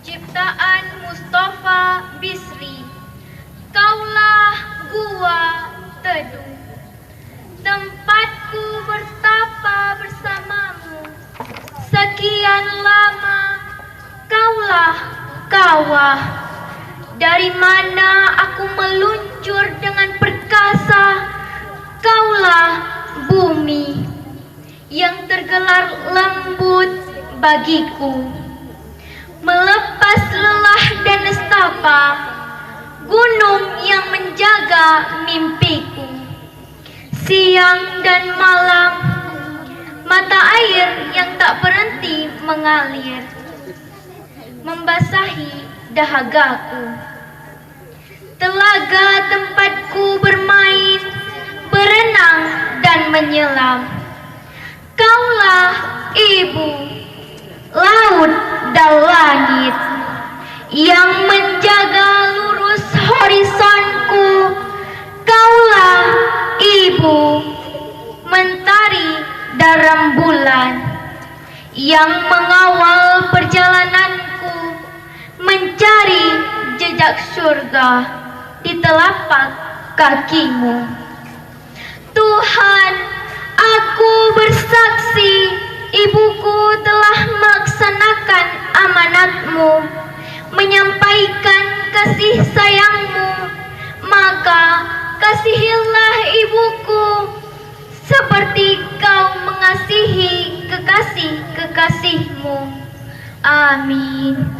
Ciptaan Mustafa Bisri. Kaulah gua teduh, tempatku bertapa bersamamu. Sekian lama kaulah kawah, dari mana aku meluncur dengan perkasa. Kaulah bumi yang tergelar lembut bagiku, melepas lelah dan nestapa, gunung yang menjaga mimpiku. Siang dan malam, mata air yang tak berhenti mengalir, membasahi dahagaku. Telaga tempatku bermain, berenang dan menyelam. Kaulah ibu, laut dan langit, yang menjaga lurus horizonku. Kaulah ibu, mentari dan rembulan, yang mengawal perjalananku mencari jejak surga di telapak kakimu. Tuhan, aku bersaksi, ibuku telah melaksanakan amanatmu, menyampaikan kasih sayangmu. Maka kasihilah ibuku seperti kau mengasihi kekasih-kekasihmu. Amin.